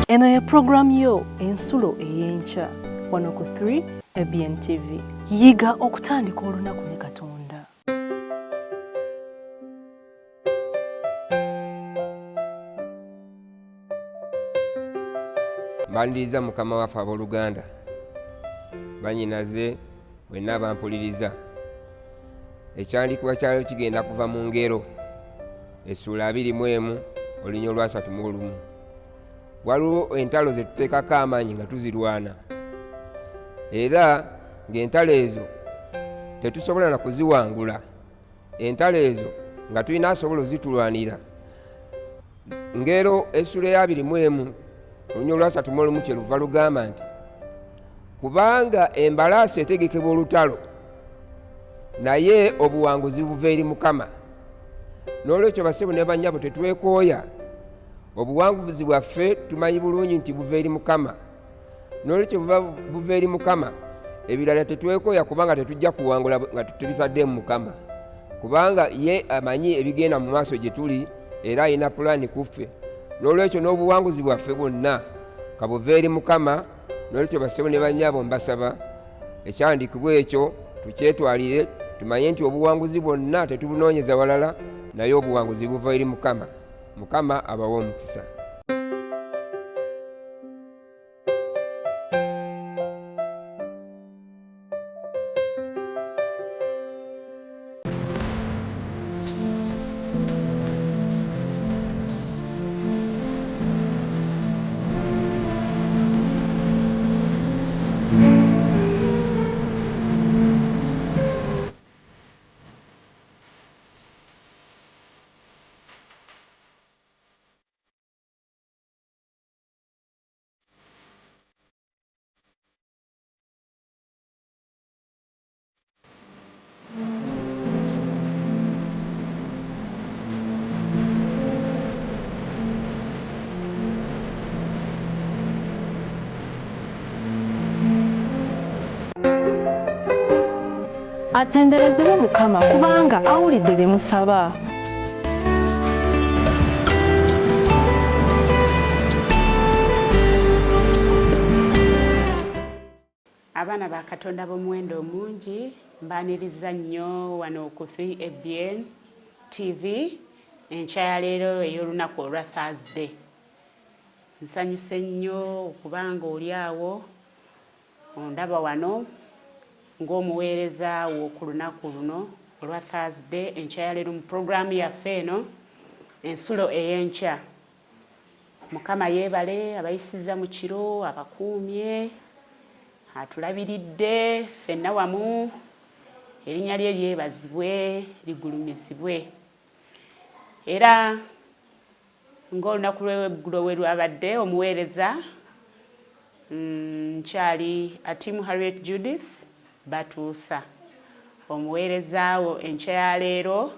Eno ye program yo ensulo ey'enkya wano ku 3 ABN TV. Yiga okutandika olunaku ne Katonda. Mbaliriza Mukama waffe abooluganda banyinaze bwenna bampuliriza. Ekyandikibwa kyalo kigenda kuva mu Ngero essula 21 olunywa lwa 31. Waliwo entalo ze tuteekako amaanyi nga tuzirwana, era ng'entalo ezo tetusobola na kuziwangula. Entalo ezo nga tulina asobola ozitulwanira. Ngero essula ya 21 olunywa lwa 31 kyeluva lugamba nti kubanga embalaasi etegekebwa olutalo naye obuwanguzi buva eri Mukama. N'olwekyo bassebo ne bannyabo tetwekooya, obuwanguzi bwaffe tumanyi bulungi nti buva eri Mukama. N'olwekyo buva eri Mukama, ebirala tetwekooya kubanga tetujja kuwangula nga tubitadde mu Mukama, kubanga ye amanyi ebigenda mu maaso gye tuli era alina pulaani ku ffe. N'olwekyo n'obuwanguzi bwaffe bwonna kabuva eri Mukama. N'olwekyo bassebo ne bannyabo mbasaba ekyandikibwa ekyo tukyetwalire, tumanye nti obuwanguzi bwonna tetubunoonyeza walala, naye obuwanguzi buva eri Mukama. Mukama abawe omukisa. Atenderezebwe Mukama kubanga awulidde bye musaba. Abaana ba Katonda b'omuwendo omungi mbaaniriza nnyo wano ku 3 ABN TV enkya ya leero ey'olunaku olwa Thursday. Nsanyuse nnyo okubanga oli awo ondaba wano ng'omuweereza wo ku lunaku luno olwa Thursday enkya ya leero mu puroguraamu yaffe eno ensulo ey'enkya. Mukama yeebale abayisiza mu kiro, abakuumye, atulabiridde ffenna wamu, erinnya lye lyebazibwe ligulumizibwe. Era ng'olunaku lw'eggulo we lwabadde omuweereza nkyali Atimu Harriet Judith Batuusa, omuweereza wo enkya ya leero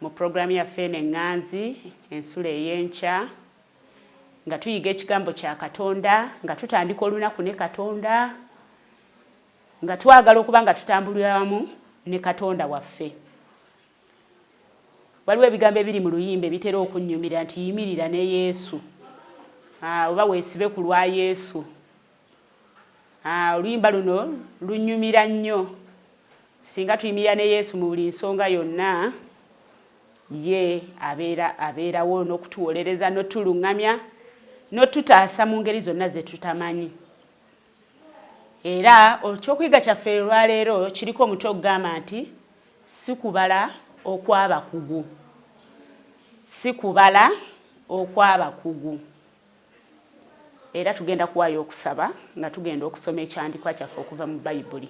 mu puroguraamu yaffe n'eŋŋanzi ensulo ey'enkya, nga tuyiga ekigambo kya Katonda, nga tutandika olunaku ne Katonda, nga twagala okuba nga tutambulira wamu ne Katonda waffe. Waliwo ebigambo ebiri mu luyimba bitera okunnyumira nti yimirira ne Yesu, oba weesibe ku lwa Yesu. Oluyimba luno lunnyumira nnyo. Singa tuyimirira ne Yesu mu buli nsonga yonna, ye abeerawo n'okutuwolereza n'otuluŋŋamya n'otutaasa mu ngeri zonna ze tutamanyi. Era ekyokuyiga kyaffe olwaleero kiriko omutwe ogugamba nti si kubala okw'abakugu. Si kubala okw'abakugu. Era tugenda kuwaayo okusaba nga tugenda okusoma ekyandikwa kyaffe okuva mu Bayibuli.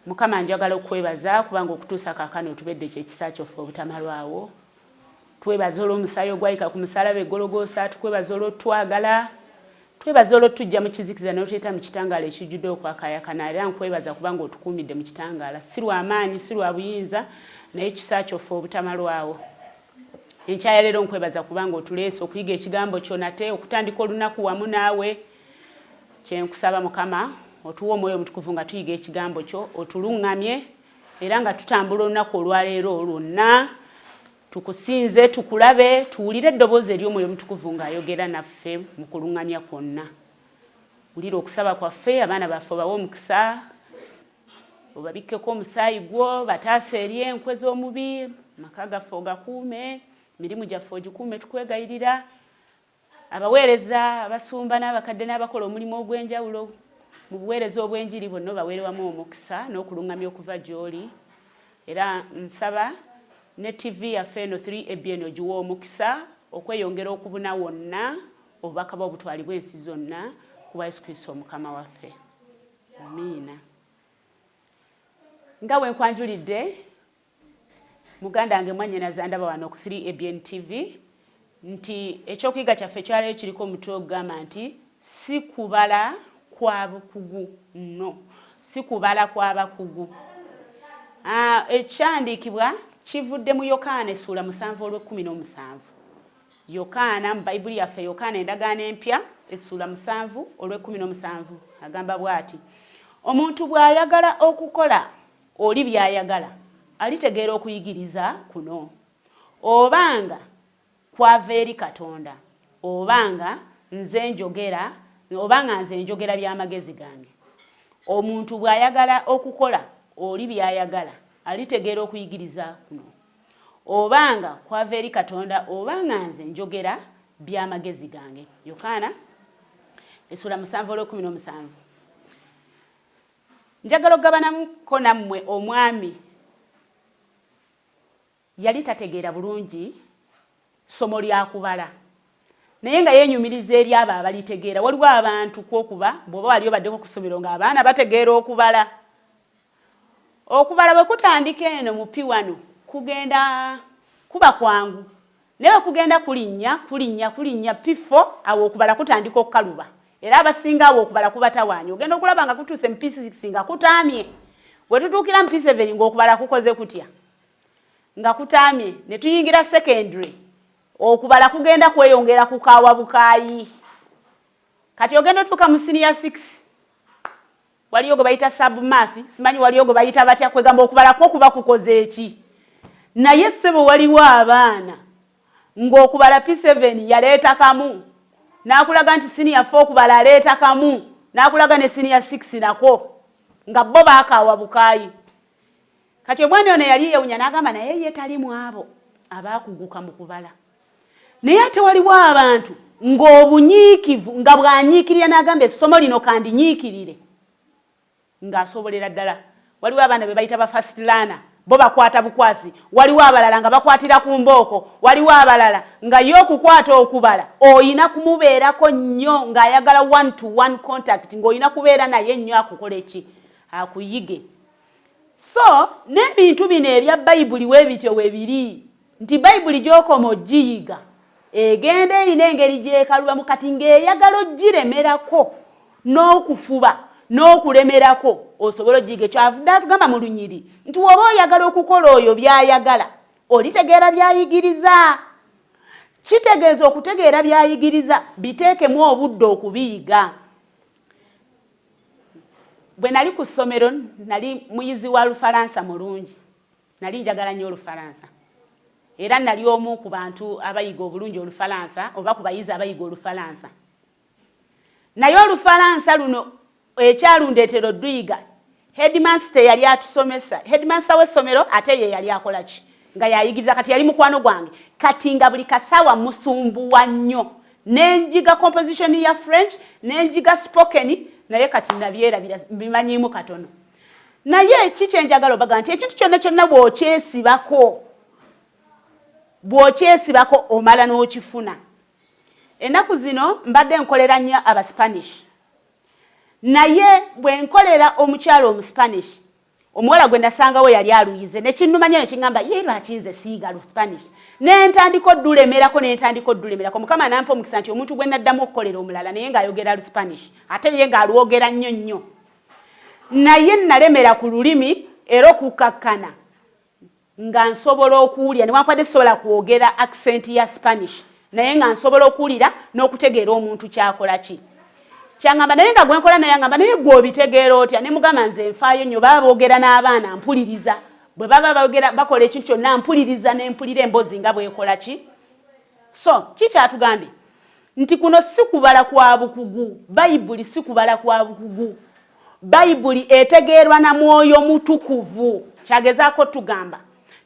Mukama njagala okwebaza kubanga okutuusa kaakano otubedde kyekisa kyoffe obutamalwawo. Twebaza olw'omusaayi ogwayika ku musalaba e Gologoosa, tukwebaza olw'otwagala, twebaza olw'otujja mu kizikiza n'otuleeta mu kitangaala ekijjudde okwakaayakana, era nkwebaza kubanga otukuumidde mu kitangaala. Si lwa maanyi, si lwa buyinza, naye ekisa kyoffe obutamalwawo. Enkya ya leero nkwebaza kubanga otuleese okuyiga ekigambo kyo nate okutandika olunaku wamu naawe. Kyenkusaba Mukama otuwa omwoyo omutukuvu nga tuyiga ekigambo kyo, otuluŋŋamye era nga tutambula olunaku olwaleero lwonna tukusinze tukulabe tuwulire eddoboozi ery'Omwoyo Omutukuvu ng'ayogera naffe mu kuluŋŋamya kwonna. Wulira okusaba kwaffe, abaana baffe obawe omukisa, obabikkeko omusaayi gwo, bataasa eri enkwe z'omubi, amaka gaffe ogakuume, emirimu gyaffe ogikuume tukwegayirira, abaweereza abasumba n'abakadde n'abakola omulimu ogw'enjawulo mu buweereza obw'enjiri bonna baweerwamu omukisa n'okuluŋŋamya okuva gy'oli. Era nsaba ne TV yaffe eno 3ABN ogiwa omukisa okweyongera okubuna wonna obubaka bwa obutwalibwa ensi zonna kuba Yesu Kristo Omukama waffe. Amiina. Nga bwe nkwanjulidde muganda wange mwannyinaza ndaba wano ku 3ABN TV nti ekyokuyiga kyaffe kyaleero kiriko omutwe ogugamba nti si kubala kwa bukugu no, si kubala kwa bakugu. Ekyandiikibwa kivudde mu Yokaana essula 7:17. Yokaana mu Bayibuli yaffe Yokaana endagaano empya essula 7:17 agamba bw'ati, omuntu bw'ayagala okukola oli by'ayagala alitegeera okuyigiriza kuno, obanga kwava eri Katonda obanga nze njogera by'amagezi gange. Omuntu bw'ayagala okukola oli by'ayagala alitegeera okuyigiriza kuno, obanga kwava eri Katonda obanga nze njogera by'amagezi gange. Yokaana essula 7:17. Njagala okugabanamuko nammwe omwami yali tategeera bulungi somo lya kubala, naye nga yeenyumiriza eri abo abalitegeera. Waliwo abantu kwokuba bw'oba wali obaddeko ku ssomero ng'abaana bategeera okubala. Okubala bwe kutandika eno mu P1 kugenda kuba kwangu, naye kugenda kulinnya P4 awo okubala kutandika okukaluba, era abasinga awo okubala kubatawaanya. Ogenda okulaba nga kutuuse mu P6 nga kutaamye, bwe tutuukira mu P7 ng'okubala kukoze kutya nga kutaamye, ne tuyingira secondary okubala kugenda kweyongera kukaawa bukaayi. Kati ogenda otuuka mu senior 6 waliyo gwe bayita submath, simanyi waliyo gwe bayita batya, kwegamba okubala kwo kuba kukoze eki. Naye ssebo waliwo abaana ng'okubala P7 yaleeta kamu, n'akulaga nti senior 4 okubala aleeta kamu, n'akulaga ne senior 6 nako nga bo baakaawa bukaayi. Kati omwana ono yali yeewunya n'agamba naye ye tali mu abo abaakuguka mu kubala. Naye ate waliwo abantu ng'obunyiikivu nga bw'anyiikirira n'agamba essomo lino kandinyiikirire ng'asobolera ddala. Waliwo abaana be bayita ba first learner, bo bakwata bukwasi. Waliwo abalala nga bakwatira ku mbooko, waliwo abalala nga yo okukwata okubala oyina kumubeerako nnyo ng'ayagala 1-to-1 contact, ng'oyina kubeera naye nnyo akukola eki, akuyige. So n'ebintu bino ebya Bayibuli weebityo weebiri nti Bayibuli gy'okoma ogiyiga egenda erina engeri gy'ekalubamu, kati ng'eyagala ogiremerako n'okufuba n'okulemerako osobola ogiyiga. Kyavudde atugamba mu lunyiri nti woba oyagala okukola oyo by'ayagala olitegeera by'ayigiriza. Kitegeeza okutegeera by'ayigiriza biteekemu obudde okubiyiga. Bwe nali ku ssomero nali muyizi wa Lufalansa mulungi, nali njagala nnyo Olufalansa, era nali omu ku bantu abayiga obulungi Olufalansa oba ku bayizi abayiga Olufalansa. Naye Olufalansa luno ekyalundeetera oduyiga, headmaster yali atusomesa, headmaster w'essomero ate ye yali akola ki nga yayigiriza. Kati yali mukwano gwange, kati nga buli kasaawa musumbuwa nnyo, n'enjiga composition ya French n'enjiga spoken, naye kati nabyerabira bimanyiimu katono. Naye kiki enjagala obaga nti ekintu kyonna kyonna bw'okyesibako omala n'okifuna. Ennaku zino mbadde nkolera nnyo aba Spanish, naye bwe nkolera omukyalo omu Spanish, omuwala gwe nasangawo yali aluyize, ne kinnuma nnyo ne kiŋŋamba ye lwaki nze siiga lu Spanish. Ne ntandika oddulemerako, Mukama nampa omukisa nti omuntu gwe naddamu okukolera omulala naye ng'ayogera lu Spanish, ate ye ng'alwogera nnyo nnyo. Naye nalemera ku lulimi era okukkakkana nga nsobola okuwulira, newankubadde sisobola kwogera accent ya Spanish, naye nga nsobola okuwulira n'okutegeera omuntu kyakola ki. Kyangamba naye nga gwe nkola naye ngamba naye gwe obitegeera otya? Ne mugamba nze nfaayo nnyo, baba boogera n'abaana mpuliriza, bwe baba bagera bakola ekintu kyonna mpuliriza n'empulira emboozi nga bwekola ki. So kikyatugambye nti kuno si kubala kwa bukugu, Bayibuli si kubala kwa bukugu. Bayibuli etegeerwa na Mwoyo Mutukuvu. Kyagezaako tugamba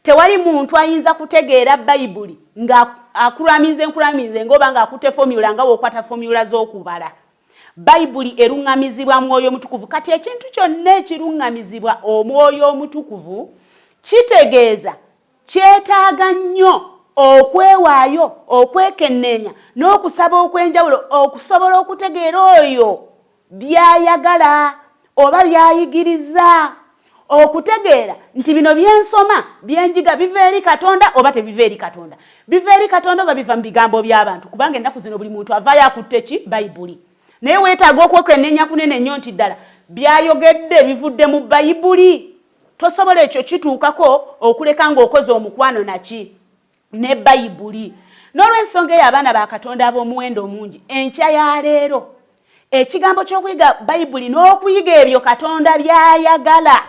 tewali muntu ayinza kutegeera Bayibuli nga akulamize ngoba nga akute formula nga wokwata formula z'okubala. Bayibuli erungamizibwa Mwoyo Mutukuvu. Kati ekintu kyonna ekirungamizibwa Omwoyo Mutukuvu kitegeeza kyetaaga nnyo okwewaayo, okwekenneenya n'okusaba okwenjawulo okusobola okutegeera oyo byayagala oba byayigiriza, okutegeera nti bino byensoma byenjiga biva eri Katonda oba tebiva eri Katonda, biva eri Katonda oba biva mu bigambo by'abantu, kubanga ennaku zino buli muntu avaayo akutte ki Bayibuli. Naye weetaaga okwekenneenya kunene nnyo nti ddala byayogedde bivudde mu Bayibuli. Tosobola ekyo kituukako okuleka ng'okoze omukwano naki ne Bayibuli. N'olw'ensonga eyo abaana ba Katonda ab'omuwendo omungi, enkya ya leero ekigambo ky'okuyiga Bayibuli n'okuyiga ebyo Katonda byayagala.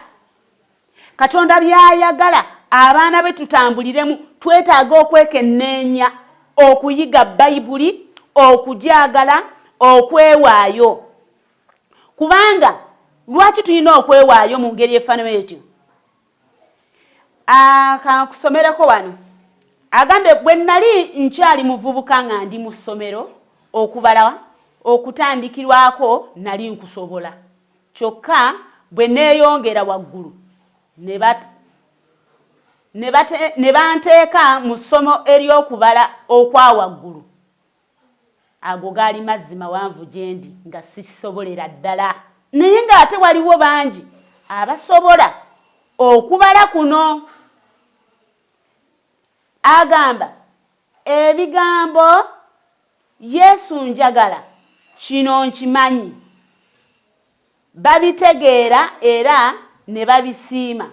Katonda byayagala abaana be tutambuliremu, twetaaga okwekenneenya okuyiga Bayibuli, okugyagala, okwewaayo. Kubanga lwaki tulina okwewaayo mu ngeri efaanana etyo? Kankusomereko wano. Agambe bwe nali nkyali muvubuka nga ndi mu ssomero okubala okutandikirwako nali nkusobola. Kyokka bwe neeyongera waggulu ne banteeka mu ssomo ery'okubala okwa waggulu. Ago gaali mazzi mawanvu gye ndi nga sisobolera ddala. Naye ng'ate waliwo bangi abasobola okubala kuno. Agamba ebigambo Yesu njagala kino nkimanyi, babitegeera era ne babisiima,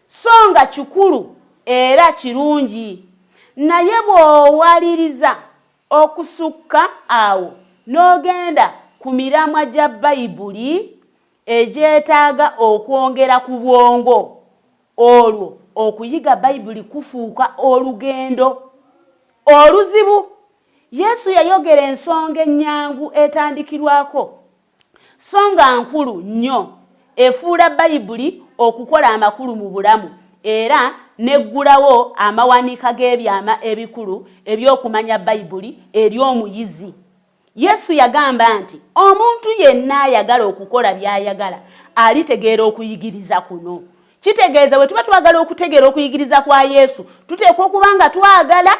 so nga kikulu era kirungi. Naye bw'owaliriza okusukka awo n'ogenda ku miramwa gya Bayibuli egyetaaga okwongera ku bwongo, olwo okuyiga Bayibuli kufuuka olugendo oluzibu. Yesu yayogera ensonga ennyangu etandikirwako, so nga nkulu nnyo, efuula Bayibuli okukola amakulu mu bulamu era neggulawo amawanika g'ebyama ebikulu eby'okumanya Bayibuli eri omuyizi. Yesu yagamba nti omuntu yenna ayagala okukola by'ayagala alitegeera okuyigiriza kuno. Kitegeeza bwe tuba twagala okutegeera okuyigiriza kwa Yesu, tuteekwa okuba nga twagala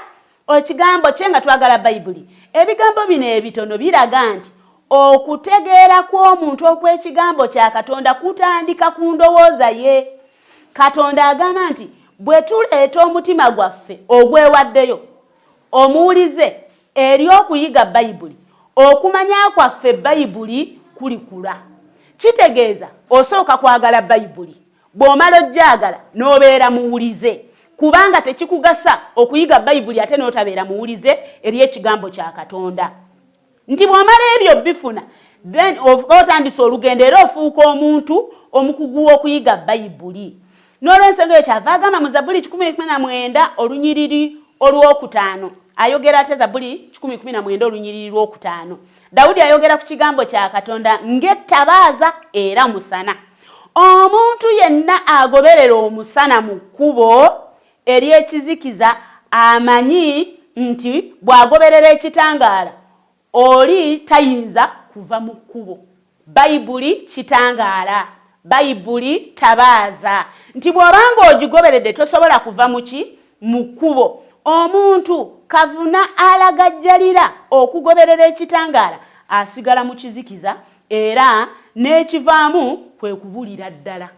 ekigambo kye, nga twagala Bayibuli. Ebigambo bino ebitono biraga nti okutegeera kw'omuntu okw'ekigambo kya Katonda kutandika ku ndowooza ye. Katonda agamba nti bwe tuleeta omutima gwaffe ogwewaddeyo omuwulize eri okuyiga Bayibuli, okumanya kwaffe Bayibuli kulikula. Kitegeeza osooka kwagala Bayibuli, bw'omala ojjagala n'obeera muwulize, kubanga tekikugasa okuyiga Bayibuli ate n'otabeera muwulize eri ekigambo kya Katonda. Nti bw'omala ebyo bifuna, then otandise olugendo era ofuuka omuntu omukugu w'okuyiga Bayibuli. N'olw'ensonga eyo kyava agamba mu Zabbuli 119 olunyiriri olw'okutaano. Ayogera ate Zabbuli 119 olunyiriri lw'okutaano. Dawudi ayogera ku kigambo kya Katonda ng'ettabaaza era musana. Omuntu yenna agoberera omusana mu kkubo ery'ekizikiza amanyi nti bw'agoberera ekitangaala oli tayinza kuva mu kkubo. Bayibuli kitangaala, Bayibuli tabaaza. Nti bw'obanga ogigoberedde tosobola kuva mu kkubo. Omuntu kavuna alagajjalira okugoberera ekitangaala asigala mu kizikiza era n'ekivaamu kwe kubulira ddala.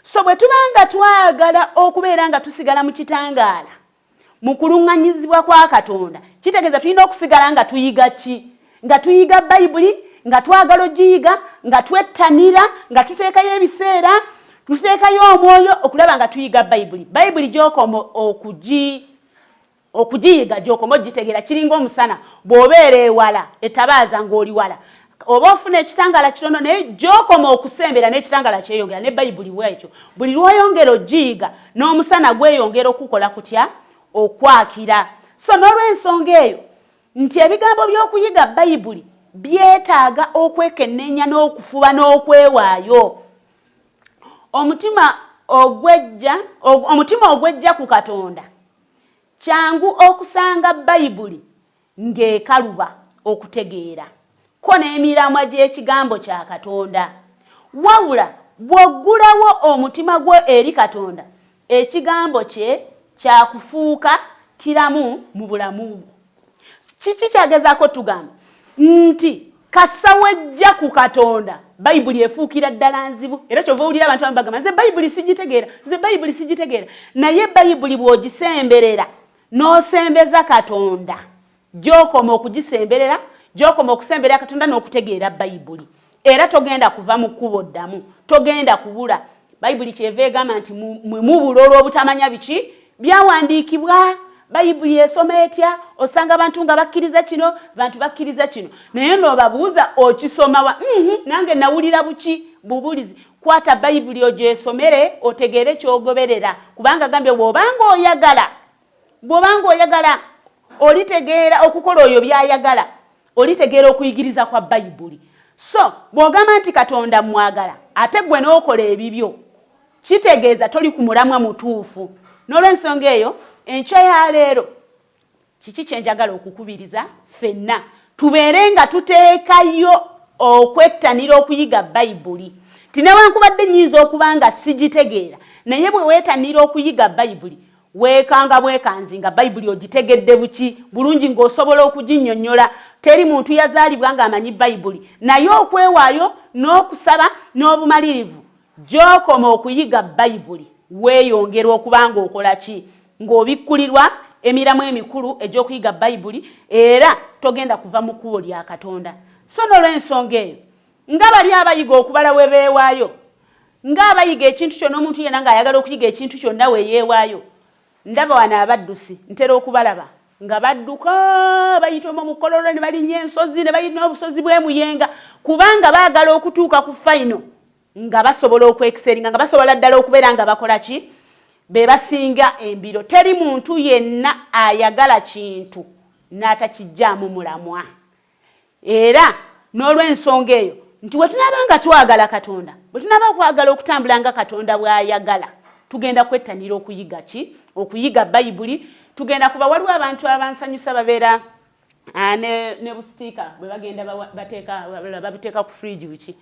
So bwe tubanga twagala okubeera nga tusigala mu kitangaala mu kuluŋŋanyizibwa kwa Katonda, kitegeeza tulina okusigala nga tuyiga ki? Nga tuyiga Bayibuli, nga twagala ogiyiga, nga twettanira, nga tuteekayo ebiseera, tuteekayo omwoyo okulaba nga tuyiga Bayibuli. Bayibuli gy'okoma okugiyiga gy'okoma ogitegeera kiringa omusana bw'obeera ewala ettabaaza ng'oli wala. oba ofuna ekitangala kitono naye gy'okoma okusembera n'ekitangala kyeyongera ne bayibuli bwekyo buli lw'oyongera ogiyiga n'omusana gweyongera okukola kutya okwakira. So n'olw'ensonga eyo nti ebigambo by'okuyiga bayibuli byetaaga okwekenneenya n'okufuba n'okwewaayo. Omutima ogwejja ku Katonda kyangu okusanga bayibuli ng'ekaluba okutegeera ko n'emiramwa gy'ekigambo kya Katonda. Wabula bw'oggulawo omutima gwe eri Katonda ekigambo kye kyakufuuka kiramu mu bulamu. Kiki kyagezaako tugamba nti kassa wejja ku Katonda bayibuli efuukira ddala nzibu. Era kyova owulira abantu abamu bagamba nze bayibuli sigitegeera. Naye bayibuli bw'ogisemberera n'osembeza Katonda gy'okoma okugisemberera gy'okoma okusemberera Katonda n'okutegeera bayibuli. Era togenda kuva mu kkubo ddamu, togenda kubula. Bayibuli kyeva egamba nti mubula olw'obutamanya biki byawandiikibwa. Bayibuli esoma etya? Osanga abantu nga bakkiriza kino, bantu bakkiriza kino. Naye n'obabuuza okisoma wa nange nawulira buki bubulizi. Kwata bayibuli ogyesomere otegeere ky'ogoberera. Kubanga gambye bw'obanga oyagala olitegeera okukola oyo by'ayagala, olitegeera okuyigiriza kwa bayibuli. So bw'ogamba nti Katonda mwagala ate gwe n'okola ebibyo kitegeeza toli ku mulamwa mutuufu. N'olw'ensonga eyo enkya ya leero kiki kye njagala okukubiriza ffenna tubeere nga tuteekayo okwettanira okuyiga bayibuli. Tinewankubadde nnyinza okuba nga sigitegeera naye bwe weettanira okuyiga bayibuli weekanga bwekanzi nga bayibuli ogitegedde buki bulungi ng'osobola okuginnyonnyola. Teri muntu yazaalibwa ng'amanyi bayibuli naye okwewaayo n'okusaba n'obumalirivu gy'okoma okuyiga bayibuli weeyongera okuba ng'okola ki ng'obikkulirwa emiramu emikulu egy'okuyiga bayibuli era togenda kuva mu kkubo lya Katonda. So n'olw'ensonga eyo nga bali abayiga okubala we beewaayo ng'abayiga ekintu kyonna omuntu yenna ng'ayagala okuyiga ekintu kyonna we yeewaayo. Ndaba wano abaddusi ntera okubalaba nga badduka bayita mu kololo ne balinnya ensozi ne bayina obusozi bw'emuyenga kubanga baagala okutuuka ku fayino nga basobola okwekiseringa nga basobola ddala okubeera nga bakola ki be basinga embiro. Teri muntu yenna ayagala kintu n'atakijjaamu mulamwa. Era n'olw'ensonga eyo nti bwe tunaabanga twagala Katonda, bwe tunaaba kwagala okutambula nga Katonda bw'ayagala, tugenda kwettanira okuyiga ki? Okuyiga bayibuli. Tugenda kuba waliwo abantu abansanyusa babeera ne busitiika bwe bagenda babiteeka ku fridge wiki.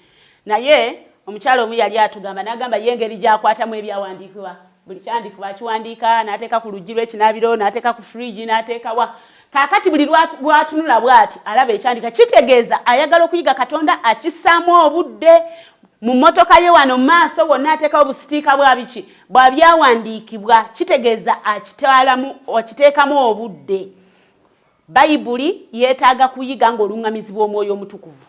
Naye omukyalo omu yali atugamba n'agamba ye engeri gy'akwatamu ebyawandiikibwa. Buli kyandikibwa akiwandiika n'ateeka ku luggi lw'ekinaabiro n'ateeka ku fridge n'ateeka wa. Kaakati buli lwatunula bw'ati alaba ekyandika kitegeeza ayagala okuyiga Katonda akissaamu obudde. Mu mmotoka ye wano maaso wonna ateekawo busitiika bwa biki bwa byawandiikibwa kitegeeza akiteekamu obudde. Bayibuli yeetaaga kuyiga ng'oluŋŋamizibwa Omwoyo Omutukuvu.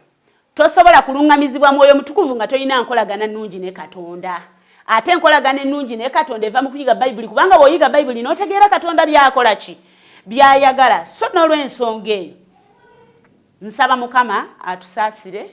Tosobola kuluŋŋamizibwa Mwoyo Omutukuvu nga toyina nkolagana nnungi ne Katonda. Ate enkolagana ennungi ne Katonda eva mu kuyiga bayibuli kubanga bw'oyiga bayibuli n'otegeera Katonda by'akola ki by'ayagala. So n'olw'ensonga eyo nsaba Mukama atusaasire,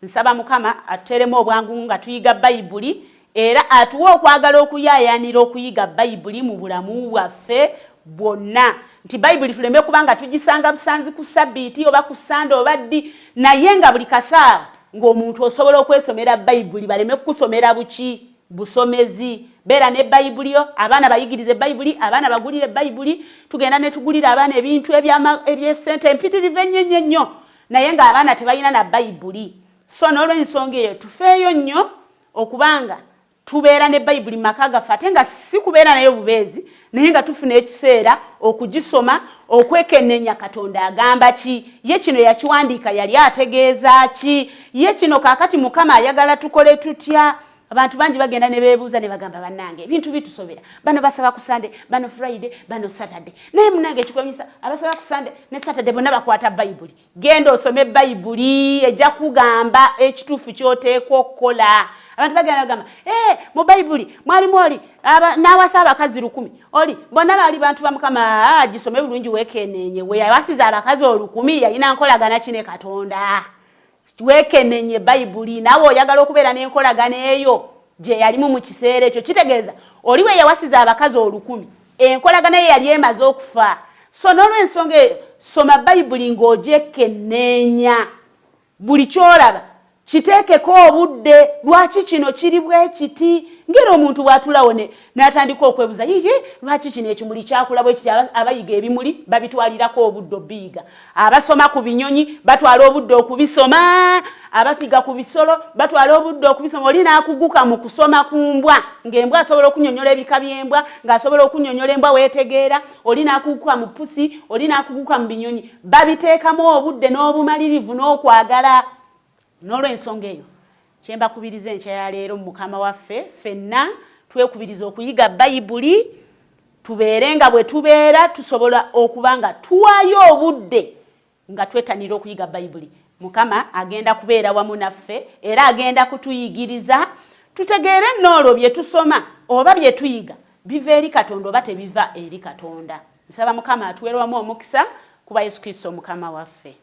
nsaba Mukama atuteeremu obwangu nga tuyiga bayibuli era atuwe okwagala okuyaayaanira okuyiga bayibuli mu bulamu bwaffe bwonna. Nti bayibuli tuleme kubanga tugisanga busanzi ku Sabbiiti oba ku Sande oba ddi naye nga buli kasaawa ng'omuntu osobola okwesomera bayibuli baleme kukusomera buki busomezi. Beera ne bayibuli yo, abaana bayigirize bayibuli, abaana bagulire bayibuli. Tugenda ne tugulira abaana ebintu eby'essente empitirivu ennyo naye ng'abaana tebalina na bayibuli. So n'olw'ensonga eyo tufeeyo nnyo okubanga tubeera ne bayibuli maka gaffe ate nga si kubeera nayo bubeezi naye nga tufuna ekiseera okugisoma okwekenneenya Katonda agamba ki, ye kino yakiwandiika yali ategeeza ki, ye kino kaakati Mukama ayagala tukole tutya. Abantu bangi bagenda ne beebuuza ne bagamba bannange ebintu bitusobera, bano basaba ku Sunday, bano Friday, bano Saturday. Naye munnange ekikwemisa abasaba ku Sunday ne Saturday bonna bakwata bayibuli. Genda osome bayibuli ejja kugamba ekituufu ky'oteekwa okukola. Abantu bagenda bagamba mu bayibuli mwalimu oli n'awasa abakazi 100 oli bonna baali bantu ba Mukama gisome bulungi weekenneenye we yawasiza abakazi 100 yalina nkolagana ki ne Katonda. wekenenye Bayibuli nawe oyagala okubeera n'enkolagana eyo gye yalimu mu kiseera ekyo kitegeeza oli we yawasiza abakazi 1,000 enkolagana ye yali emaze okufa. So n'olw'ensonga eyo soma Bayibuli ng'ogyekenneenya buli kyolaba kiteekeko obudde lwaki kino kiri bwe kiti ngero omuntu bw'atulawo n'atandika okwebuuza yiye lwaki kino ekimuli kyakula bwe kiti abayiga ebimuli babitwalirako obudde obiyiga abasoma ku binyonyi batwala obudde okubisoma abasiga ku bisolo batwala obudde okubisoma oli n'akuguka mu kusoma ku mbwa ng'embwa asobola okunyonyola ebika by'embwa ng'asobola okunyonyola embwa weetegeera oli n'akuguka mu pusi oli n'akuguka mu binyonyi babiteekamu obudde n'obumalirivu n'okwagala. N'olw'ensonga eyo kyembakubiriza enkya ya leero Mukama waffe ffenna twekubiriza okuyiga Bayibuli tubeere nga bwe tubeera tusobola okuba nga tuwaayo obudde nga twetanira okuyiga Bayibuli. Mukama agenda kubeera wamu naffe era agenda kutuyigiriza tutegeere n'olwo bye tusoma oba bye tuyiga biva eri Katonda oba tebiva eri Katonda. Nsaba Mukama atuweerwamu omukisa kuba Yesu Kristo Mukama waffe.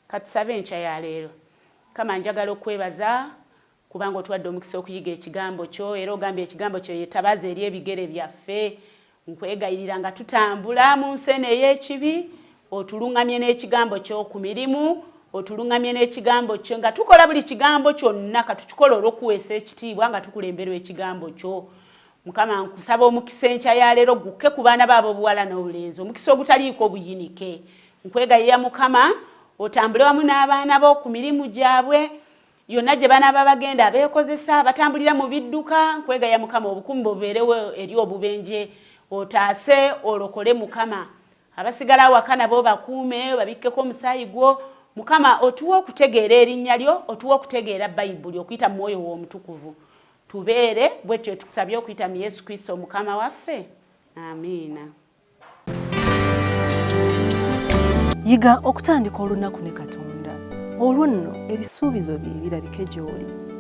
Katusabe enkya ya leero. Kama njagala okwebaza kubanga otwadde omukisa okuyiga ekigambo kyo era ogambye ekigambo kyo yetabaza eri ebigere byaffe. Nkwegayirira nga tutambula mu nsene ey'ekibi otulungamye n'ekigambo kyo ku mirimu otulungamye n'ekigambo kyo nga tukola buli kigambo kyonna katukikola olw'okuweesa ekitiibwa nga tukulemberwa ekigambo kyo. Mukama nkusaba omukisa enkya ya leero gukke ku baana baabo obuwala n'obulenzi omukisa ogutaliiko obuyinike. Nkwegayirira Mukama otambule wamu n'abaana bo ku mirimu gyabwe yonna gye banaaba bagenda abeekozesa batambulira mu bidduka. Nkwegayirira Mukama obukuumi bubeerewo eri obubenje otaase olokole Mukama abasigala waka nabo bakuume babikkeko omusaayi gwo. Mukama otuwa okutegeera erinnya lyo otuwa okutegeera Bayibuli okuyita mu Mwoyo w'Omutukuvu tubeere bwetyo tukusabye okuyita mu Yesu Kristo Mukama waffe. Amiina. Yiga okutandika olunaku ne Katonda olwo nno ebisuubizo bye birabike gy'oli.